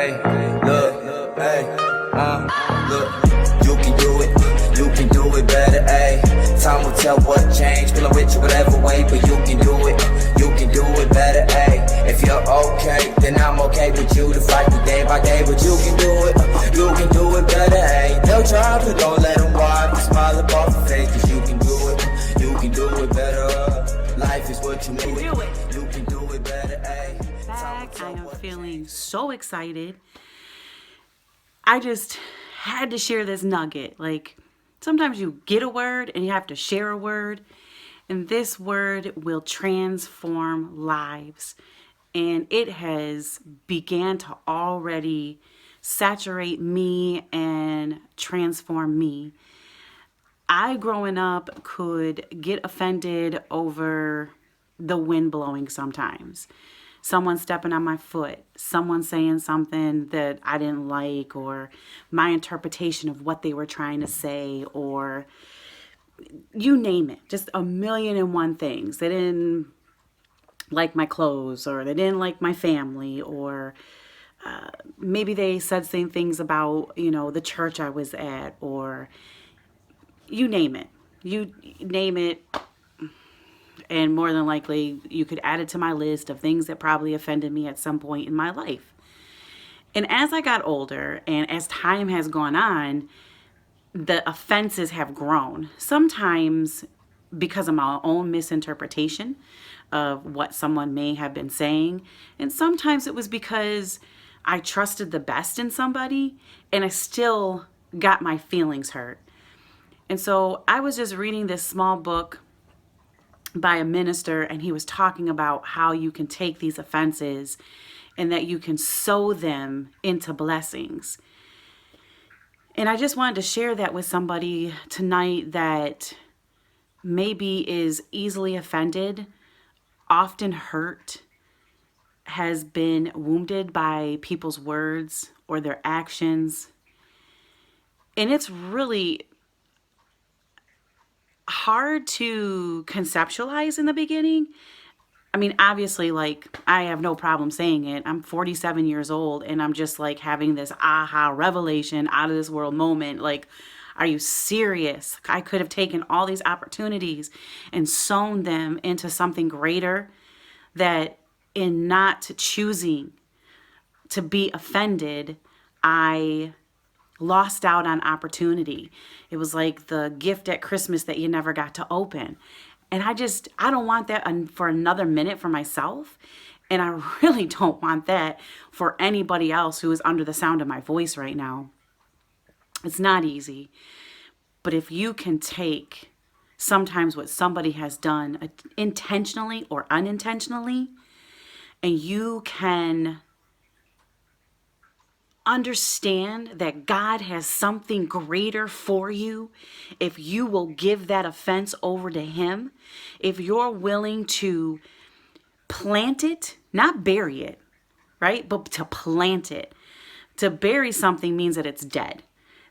Hey, look, hey, look, you can do it. You can do it better, ayy. Time will tell what changed. Feeling with you whatever way, but you can do it. You can do it better, ayy. If you're okay, then I'm okay with you to fight the day by day, but you can do it. You can do it better, ayy. They'll try, but don't let them wipe the smile up off your face, cause you can do it. You can do it better. Life is what you do it. You can do it better, ayy. Back, I am feeling so excited. I just had to share this nugget. Like, sometimes you get a word and you have to share a word, and this word will transform lives. And it has began to already saturate me and transform me. I, growing up, could get offended over the wind blowing sometimes. Someone stepping on my foot, someone saying something that I didn't like, or my interpretation of what they were trying to say, or you name it, just a million and one things. They didn't like my clothes, or they didn't like my family, or maybe they said same things about, the church I was at, or you name it. You name it. And more than likely, you could add it to my list of things that probably offended me at some point in my life. And as I got older and as time has gone on, the offenses have grown. Sometimes because of my own misinterpretation of what someone may have been saying. And sometimes it was because I trusted the best in somebody and I still got my feelings hurt. And so I was just reading this small book by a minister, and he was talking about how you can take these offenses and that you can sow them into blessings. And I just wanted to share that with somebody tonight that maybe is easily offended, often hurt, has been wounded by people's words or their actions. And it's really hard to conceptualize in the beginning. I mean, obviously, I have no problem saying it. I'm 47 years old and I'm just having this aha revelation, out of this world moment. Are you serious? I could have taken all these opportunities and sown them into something greater, that in not choosing to be offended, I lost out on opportunity. It was like the gift at Christmas that you never got to open. And I don't want that for another minute for myself. And I really don't want that for anybody else who is under the sound of my voice right now. It's not easy. But if you can take sometimes what somebody has done intentionally or unintentionally, and you can understand that God has something greater for you, if you will give that offense over to Him, if you're willing to plant it, not bury it, right? But to plant it. To bury something means that it's dead,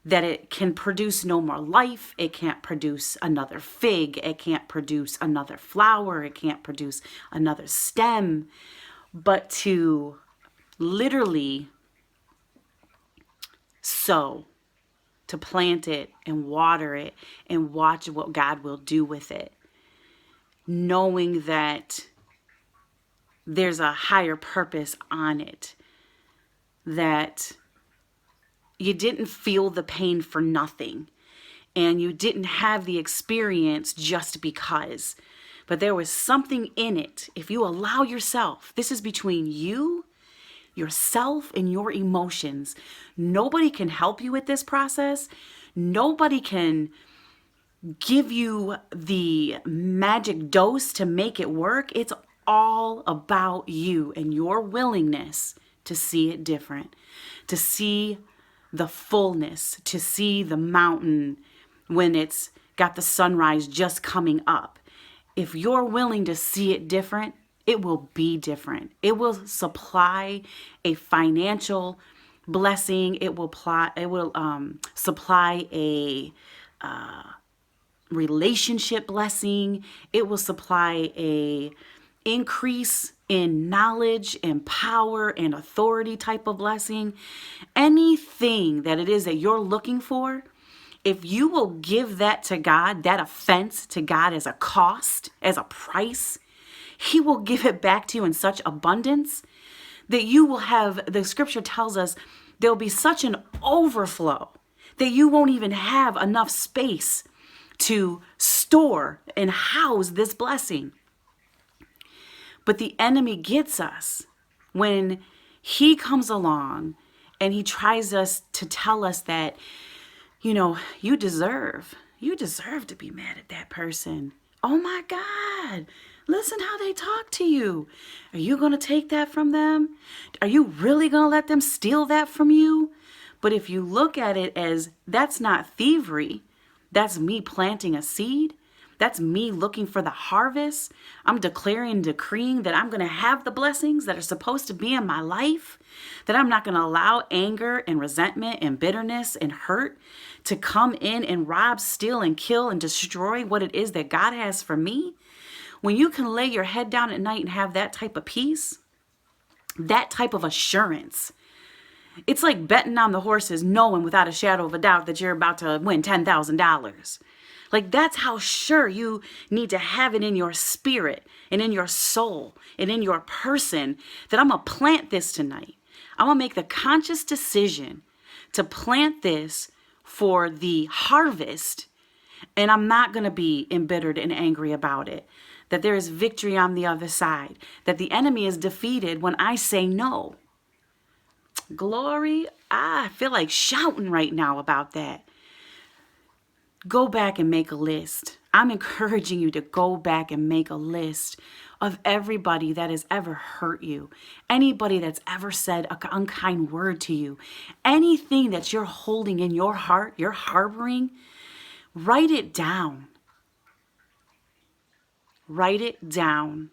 that it can produce no more life. It can't produce another fig. It can't produce another flower. It can't produce another stem. But to literally sow, to plant it and water it and watch what God will do with it, knowing that there's a higher purpose on it, that you didn't feel the pain for nothing, and you didn't have the experience just because, but there was something in it. If you allow yourself, this is between you, yourself, and your emotions. Nobody can help you with this process. Nobody can give you the magic dose to make it work. It's all about you and your willingness to see it different, to see the fullness, to see the mountain when it's got the sunrise just coming up. If you're willing to see it different, it will be different. It will supply a financial blessing. It will supply a relationship blessing. It will supply a increase in knowledge and power and authority type of blessing, anything that it is that you're looking for, if you will give that to God, that offense to God as a cost, as a price, He will give it back to you in such abundance that you will have, the scripture tells us, there'll be such an overflow that you won't even have enough space to store and house this blessing. But the enemy gets us when he comes along and he tries to tell us that, you deserve to be mad at that person. Oh my God, listen how they talk to you. Are you going to take that from them? Are you really going to let them steal that from you? But if you look at it as that's not thievery, that's me planting a seed. That's me looking for the harvest. I'm declaring, decreeing that I'm going to have the blessings that are supposed to be in my life, that I'm not going to allow anger and resentment and bitterness and hurt to come in and rob, steal, and kill and destroy what it is that God has for me. When you can lay your head down at night and have that type of peace, that type of assurance, it's like betting on the horses, knowing without a shadow of a doubt that you're about to win $10,000. Like, that's how sure you need to have it in your spirit and in your soul and in your person that I'm going to plant this tonight. I'm going to make the conscious decision to plant this for the harvest, and I'm not going to be embittered and angry about it. That there is victory on the other side. That the enemy is defeated when I say no. Glory, I feel like shouting right now about that. Go back and make a list. I'm encouraging you to go back and make a list of everybody that has ever hurt you, anybody that's ever said an unkind word to you, anything that you're holding in your heart, you're harboring, write it down. Write it down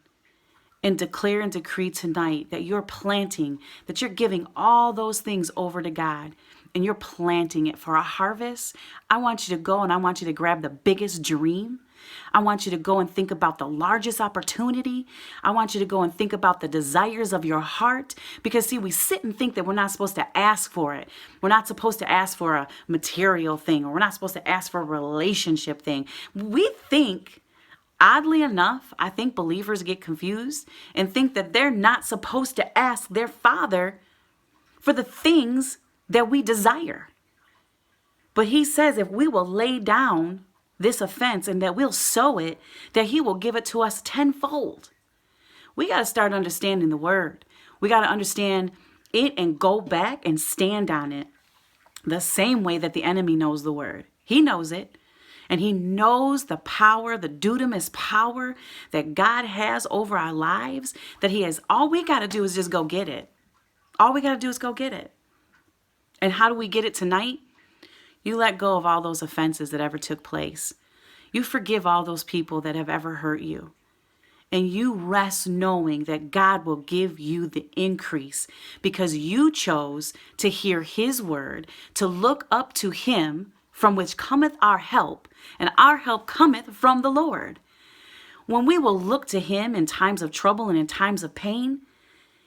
and declare and decree tonight that you're planting, that you're giving all those things over to God. And you're planting it for a harvest. I want you to go and I want you to grab the biggest dream. I want you to go and think about the largest opportunity. I want you to go and think about the desires of your heart. Because see, we sit and think that we're not supposed to ask for it. We're not supposed to ask for a material thing, or we're not supposed to ask for a relationship thing. We think, oddly enough, I think believers get confused and think that they're not supposed to ask their Father for the things that we desire. But He says if we will lay down this offense and that we'll sow it, that He will give it to us tenfold. We got to start understanding the word. We got to understand it and go back and stand on it the same way that the enemy knows the word. He knows it. And he knows the power, the dunamis power that God has over our lives, that He has. All we got to do is just go get it. All we got to do is go get it. And how do we get it tonight? You let go of all those offenses that ever took place. You forgive all those people that have ever hurt you. And you rest knowing that God will give you the increase because you chose to hear His word, to look up to Him from which cometh our help, and our help cometh from the Lord. When we will look to Him in times of trouble and in times of pain,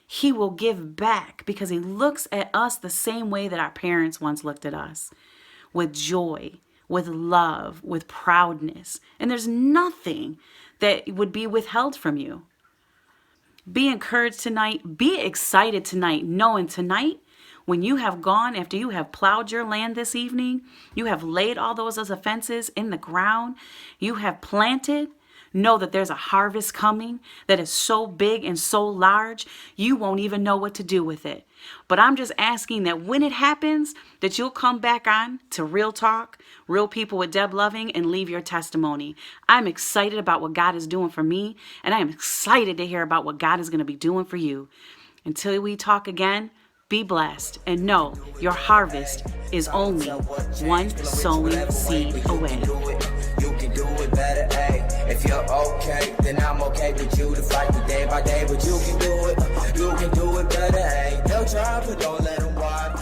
He will give back because He looks at us the same way that our parents once looked at us, with joy, with love, with proudness. And there's nothing that would be withheld from you. Be encouraged tonight. Be excited tonight, knowing tonight when you have gone, after you have plowed your land this evening, you have laid all those as offenses in the ground, you have planted. Know that there's a harvest coming that is so big and so large, you won't even know what to do with it. But I'm just asking that when it happens, that you'll come back on to Real Talk, Real People with Deb Loving, and leave your testimony. I'm excited about what God is doing for me, and I am excited to hear about what God is going to be doing for you. Until we talk again, be blessed and know your harvest is only one sowing seed away. You can do it better, ayy. If you're okay, then I'm okay with you to fight me day by day. But you can do it better, ayy. They'll try, but don't let them watch.